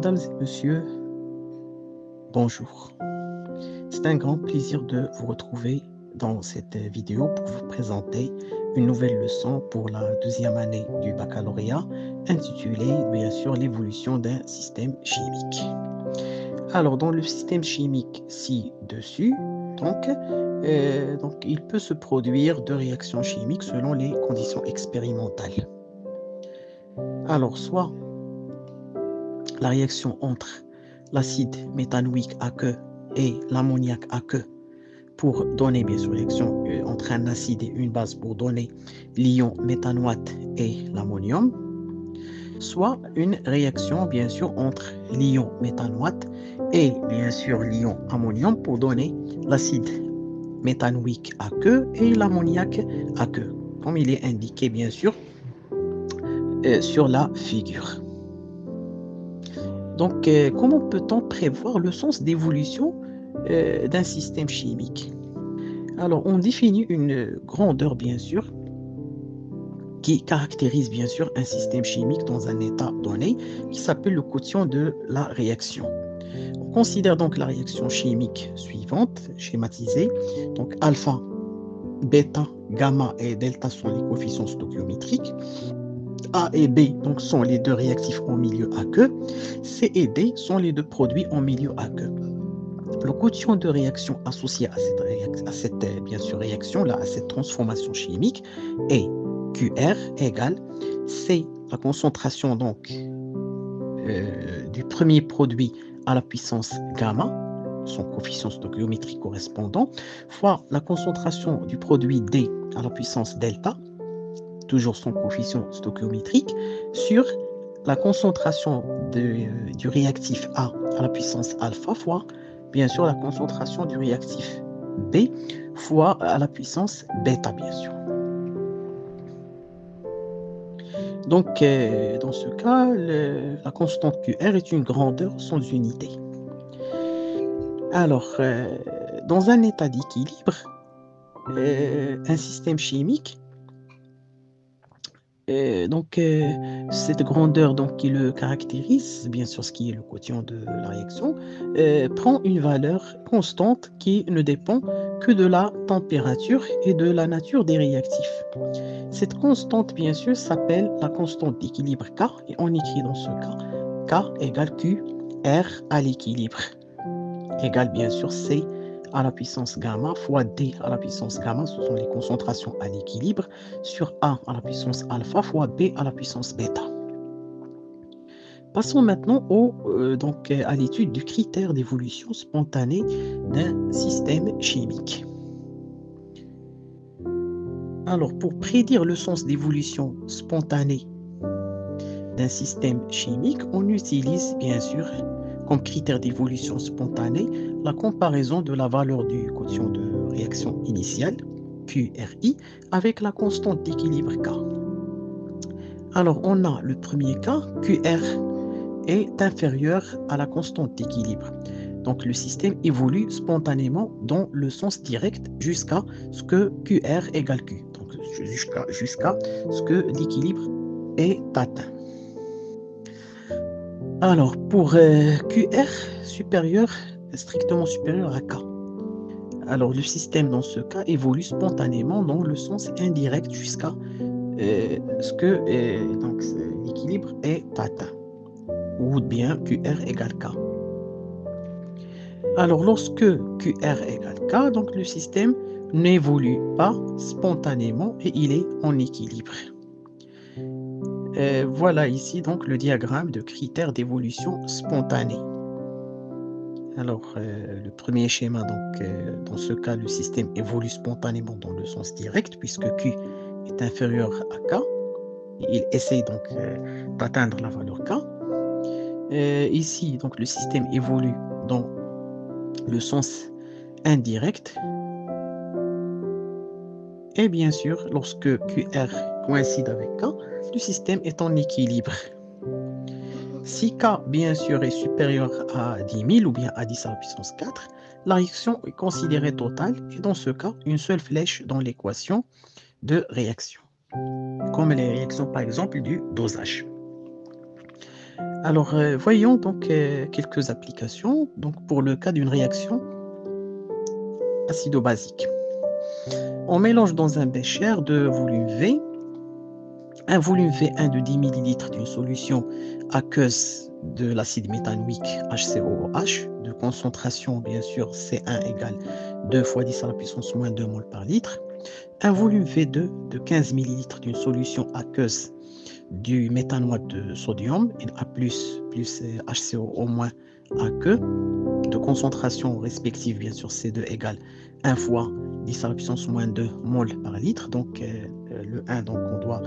Mesdames et messieurs, bonjour. C'est un grand plaisir de vous retrouver dans cette vidéo pour vous présenter une nouvelle leçon pour la deuxième année du baccalauréat intitulée bien sûr l'évolution d'un système chimique. Alors dans le système chimique ci-dessus, donc il peut se produire deux réactions chimiques selon les conditions expérimentales. Alors soit la réaction entre l'acide méthanoïque aqueux et l'ammoniac aqueux pour donner bien sûr réaction entre un acide et une base pour donner l'ion méthanoate et l'ammonium, soit une réaction bien sûr entre l'ion méthanoate et bien sûr l'ion ammonium pour donner l'acide méthanoïque aqueux et l'ammoniac aqueux, comme il est indiqué bien sûr sur la figure. Donc, comment peut-on prévoir le sens d'évolution d'un système chimique? Alors, on définit une grandeur, bien sûr, qui caractérise, bien sûr, un système chimique dans un état donné, qui s'appelle le quotient de la réaction. On considère donc la réaction chimique suivante, schématisée. Donc, alpha, bêta, gamma et delta sont les coefficients stoichiométriques. A et B donc, sont les deux réactifs en milieu aqueux. C et D sont les deux produits en milieu aqueux. Le quotient de réaction associé à cette bien sûr, réaction-là, à cette transformation chimique, est QR égale C, la concentration donc du premier produit à la puissance gamma, son coefficient stoichiométrique correspondant, fois la concentration du produit D à la puissance delta, toujours son coefficient stoichiométrique, sur la concentration du réactif A à la puissance alpha fois, bien sûr, la concentration du réactif B fois à la puissance bêta, bien sûr. Donc, dans ce cas, la constante QR est une grandeur sans unité. Alors, dans un état d'équilibre, un système chimique, cette grandeur donc, qui le caractérise, bien sûr ce qui est le quotient de la réaction, prend une valeur constante qui ne dépend que de la température et de la nature des réactifs. Cette constante, bien sûr, s'appelle la constante d'équilibre K, et on écrit dans ce cas K égale Q R à l'équilibre, égale bien sûr C à la puissance gamma fois D à la puissance gamma, ce sont les concentrations à l'équilibre, sur A à la puissance alpha fois B à la puissance bêta. Passons maintenant à l'étude du critère d'évolution spontanée d'un système chimique. Alors, pour prédire le sens d'évolution spontanée d'un système chimique, on utilise bien sûr comme critère d'évolution spontanée la comparaison de la valeur du quotient de réaction initiale, QRI, avec la constante d'équilibre K. Alors, on a le premier cas, QR est inférieur à la constante d'équilibre. Donc, le système évolue spontanément dans le sens direct jusqu'à ce que QR égale Q. Donc, jusqu'à ce que l'équilibre est atteint. Alors, pour QR strictement supérieur à K. Alors, le système dans ce cas évolue spontanément dans le sens indirect jusqu'à ce que l'équilibre est atteint, ou bien QR égale K. Alors, lorsque QR égale K, donc le système n'évolue pas spontanément et il est en équilibre. Voilà ici donc le diagramme de critères d'évolution spontanée. Alors, le premier schéma, donc, dans ce cas, le système évolue spontanément dans le sens direct puisque Q est inférieur à K. Il essaie donc d'atteindre la valeur K. Ici, donc, le système évolue dans le sens indirect. Et bien sûr, lorsque QR coïncide avec K, le système est en équilibre. Si K, bien sûr, est supérieur à 10 000 ou bien à 10 à la puissance 4, la réaction est considérée totale et dans ce cas, une seule flèche dans l'équation de réaction, comme les réactions par exemple du dosage. Alors, voyons donc quelques applications. Donc, pour le cas d'une réaction acido-basique, on mélange dans un bécher de volume V, un volume V1 de 10 ml d'une solution aqueuse de l'acide méthanoïque HCOOH, de concentration bien sûr C1 égale 2 fois 10 à la puissance moins 2 mol par litre, un volume V2 de 15 ml d'une solution aqueuse du méthanoate de sodium, Na+, plus HCO moins AQ, de concentration respective, bien sûr, C2 égale 1 fois 10 à la puissance moins 2 mol par litre. Donc, le 1, donc, on doit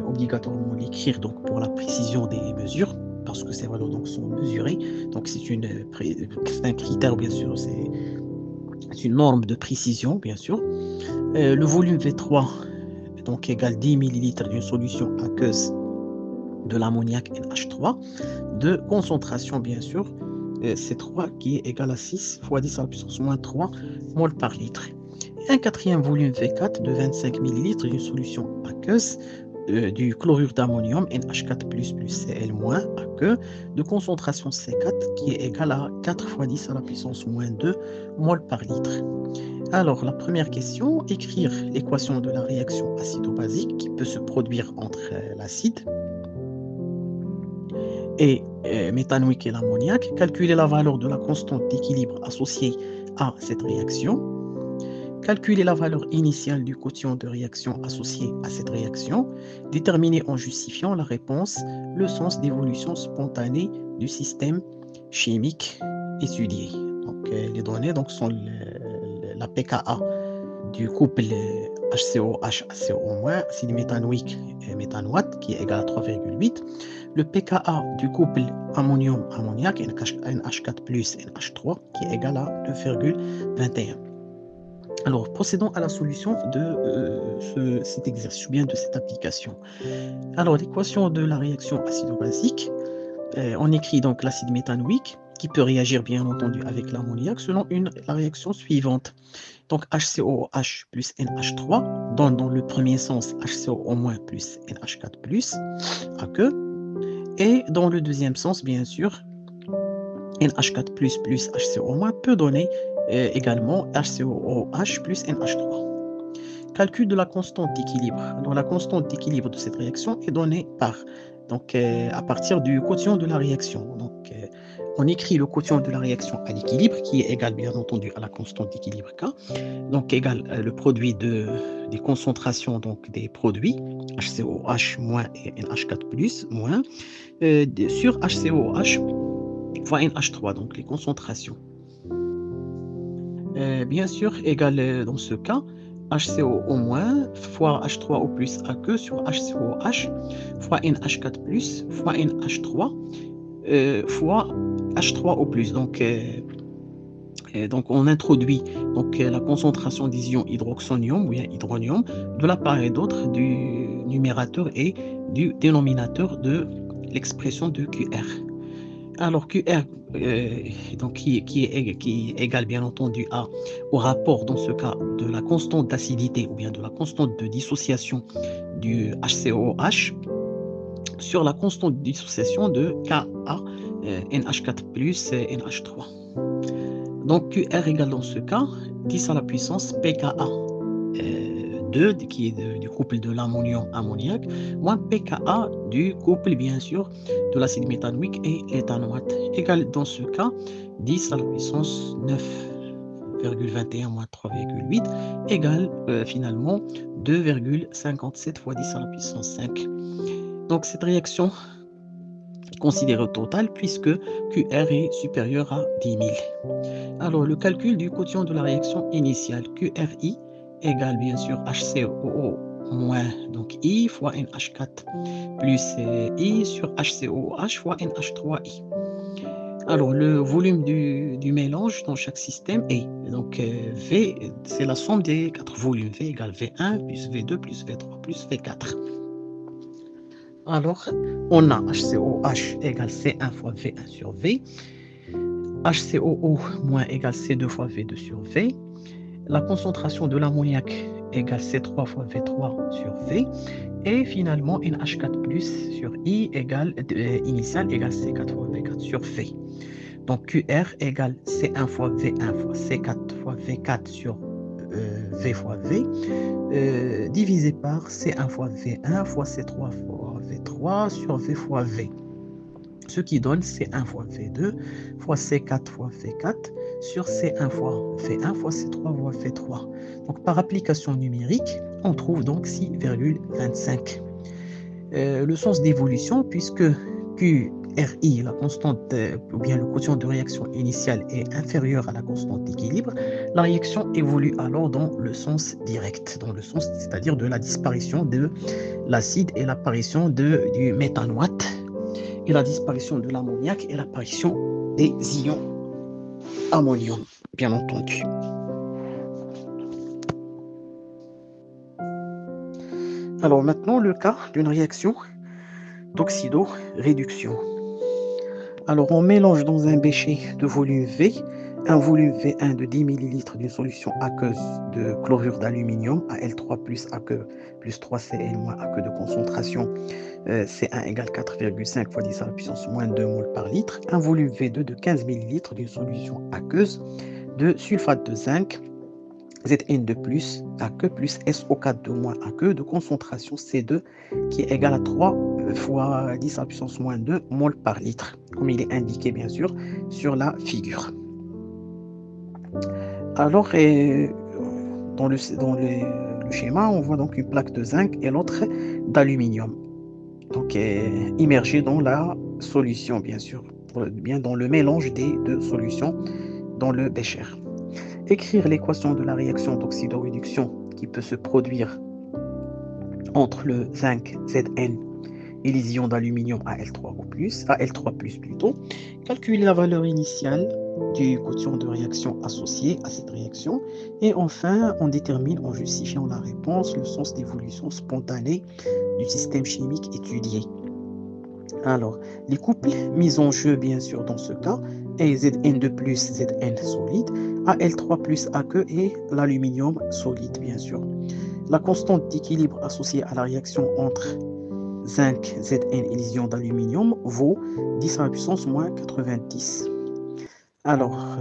obligatoirement l'écrire donc, pour la précision des mesures, parce que ces valeurs donc, sont mesurées. Donc, c'est un critère, bien sûr, c'est une norme de précision, bien sûr. Le volume V3 donc égale 10 ml d'une solution aqueuse de l'ammoniac NH3 de concentration bien sûr C3 qui est égal à 6 fois 10 à la puissance moins 3 mol par litre. Et un quatrième volume V4 de 25 ml d'une solution aqueuse du chlorure d'ammonium NH4++ Cl- AQ de concentration C4 qui est égal à 4 fois 10 à la puissance moins 2 mol par litre. Alors, la première question, écrire l'équation de la réaction acido-basique qui peut se produire entre l'acide et méthanoïque et l'ammoniac, calculer la valeur de la constante d'équilibre associée à cette réaction, calculer la valeur initiale du quotient de réaction associé à cette réaction, déterminer en justifiant la réponse le sens d'évolution spontanée du système chimique étudié. Donc, les données donc, sont la pKa du couple HCOH-HCO-, acide méthanoïque et méthanoate qui est égal à 3,8, le pKa du couple ammonium-ammoniac NH4+, NH3 qui est égal à 2,21. Alors, procédons à la solution de cet exercice, ou bien de cette application. Alors, l'équation de la réaction acido-basique, on écrit donc l'acide méthanoïque qui peut réagir bien entendu avec l'ammoniac selon la réaction suivante. Donc HCOOH plus NH3 donne dans le premier sens HCO- plus NH4+ AQ et dans le deuxième sens bien sûr NH4+ plus HCO- peut donner également HCOOH plus NH3. Calcul de la constante d'équilibre. Alors la constante d'équilibre de cette réaction est donnée à partir du quotient de la réaction. Donc on écrit le quotient de la réaction à l'équilibre qui est égal bien entendu à la constante d'équilibre K. Donc égal le produit des concentrations donc des produits HCOH- et NH4+ moins sur HCOH fois NH3, donc les concentrations. Bien sûr, égal dans ce cas HCO- fois H3O+ AQ sur HCOH fois NH4+ fois NH3 fois H3O+. Donc on introduit la concentration des ions hydroxonium ou bien hydronium de la part et d'autre du numérateur et du dénominateur de l'expression de QR. Alors QR qui est égal bien entendu au rapport dans ce cas de la constante d'acidité ou bien de la constante de dissociation du HCOH sur la constante de dissociation de Ka NH4+ NH3. Donc QR égale dans ce cas 10 à la puissance pKa 2 qui est du couple de l'ammonium-ammoniac moins pKa du couple bien sûr de l'acide méthanoïque et l'éthanoate égale dans ce cas 10 à la puissance 9,21 moins 3,8 égale finalement 2,57 fois 10 à la puissance 5. Donc cette réaction considérée au total puisque QR est supérieur à 10 000. Alors, le calcul du quotient de la réaction initiale, QRI, égale bien sûr HCOO moins donc I fois NH4 plus I sur HCOH fois NH3I. Alors, le volume du mélange dans chaque système est, donc V, c'est la somme des 4 volumes. V égale V1 plus V2 plus V3 plus V4. Alors, on a HCOH égale C1 fois V1 sur V. HCOO moins égale C2 fois V2 sur V. La concentration de l'ammoniac égale C3 fois V3 sur V. Et finalement, NH4+ sur I égale initial égale C4 fois V4 sur V. Donc QR égale C1 fois V1 fois C4 fois V4 sur V fois V, divisé par C1 fois V1 fois C3 fois V3 sur V fois V. Ce qui donne C1 fois V2 fois C4 fois V4 sur C1 fois V1 fois C3 fois V3. Donc par application numérique, on trouve donc 6,25. Le sens d'évolution, puisque QRI, la constante, ou bien le quotient de réaction initiale est inférieur à la constante d'équilibre, la réaction évolue alors dans le sens direct, dans le sens, c'est-à-dire de la disparition de l'acide et l'apparition du méthanoate, et la disparition de l'ammoniac et l'apparition des ions ammonium, bien entendu. Alors maintenant, le cas d'une réaction d'oxydoréduction. Alors on mélange dans un bécher de volume V, un volume V1 de 10 ml d'une solution aqueuse de chlorure d'aluminium, Al3 plus aqueux plus 3Cl moins aqueux de concentration C1 égale 4,5 fois 10 à la puissance moins 2 mol par litre, un volume V2 de 15 ml d'une solution aqueuse de sulfate de zinc, Zn2+, aqueux plus SO4 moins aqueux de concentration C2 qui est égale à 3 fois 10 à la puissance moins 2 mol par litre, comme il est indiqué bien sûr sur la figure. Alors, dans le schéma, on voit donc une plaque de zinc et l'autre d'aluminium, donc immergée dans la solution, bien sûr, bien dans le mélange des deux solutions dans le bécher. Écrire l'équation de la réaction d'oxydoréduction qui peut se produire entre le zinc Zn et les ions d'aluminium Al3+, plutôt. Calculer la valeur initiale du quotient de réaction associé à cette réaction. Et enfin, on détermine en justifiant la réponse le sens d'évolution spontanée du système chimique étudié. Alors, les couples mis en jeu, bien sûr, dans ce cas, est Zn2+, Zn solide, Al3+ aqueux et l'aluminium solide, bien sûr. La constante d'équilibre associée à la réaction entre zinc, Zn et les ions d'aluminium vaut 10 à la puissance moins 90. Alors,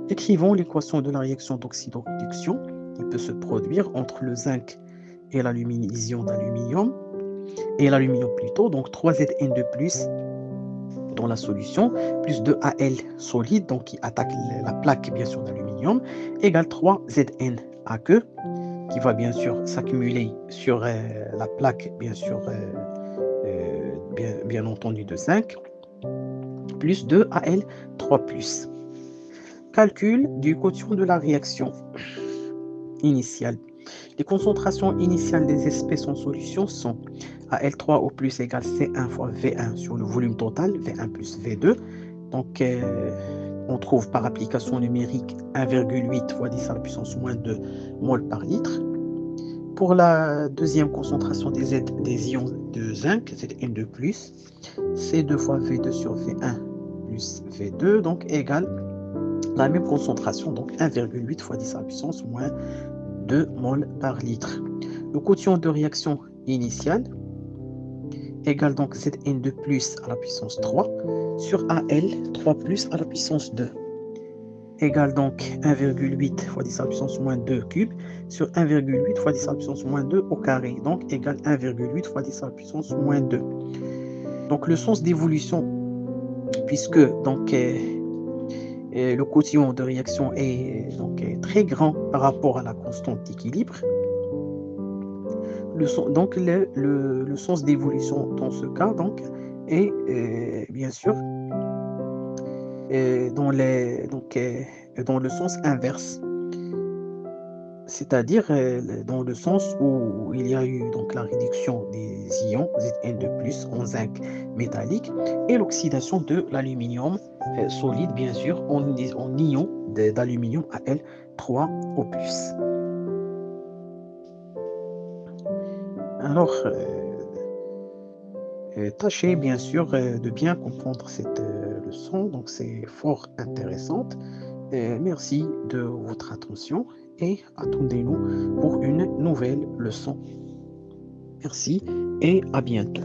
écrivons l'équation de la réaction d'oxydoréduction qui peut se produire entre le zinc et les ions d'aluminium, et l'aluminium plutôt, donc 3Zn2+ dans la solution, plus 2Al solide, donc qui attaque la plaque bien sûr d'aluminium, égale 3Zn aqueux, qui va bien sûr s'accumuler sur la plaque, bien sûr, bien entendu de 5, plus 2Al3+. Calcul du quotient de la réaction initiale. Les concentrations initiales des espèces en solution sont Al3 au plus égale C1 fois V1 sur le volume total, V1 plus V2. Donc, on trouve par application numérique 1,8 fois 10 à la puissance moins 2 mol par litre. Pour la deuxième concentration des ions de zinc, Zn2+, C2 fois V2 sur V1 plus V2, donc égale la même concentration, donc 1,8 fois 10 à la puissance moins 2 mol par litre. Le quotient de réaction initiale égale donc Zn2+ à la puissance 3 sur Al3+ à la puissance 2 égale donc 1,8 fois 10 à la puissance moins 2 cube sur 1,8 fois 10 à la puissance moins 2 au carré, donc égale 1,8 fois 10 à la puissance moins 2. Donc le sens d'évolution, puisque donc le quotient de réaction est très grand par rapport à la constante d'équilibre, donc le sens d'évolution dans ce cas donc est bien sûr dans le sens inverse, c'est-à-dire dans le sens où il y a eu donc la réduction des ions Zn2+ en zinc métallique et l'oxydation de l'aluminium solide, bien sûr, en ion d'aluminium Al3 au plus. Alors, tâchez bien sûr de bien comprendre cette leçon, donc c'est fort intéressante. Merci de votre attention et attendez-nous pour une nouvelle leçon. Merci et à bientôt.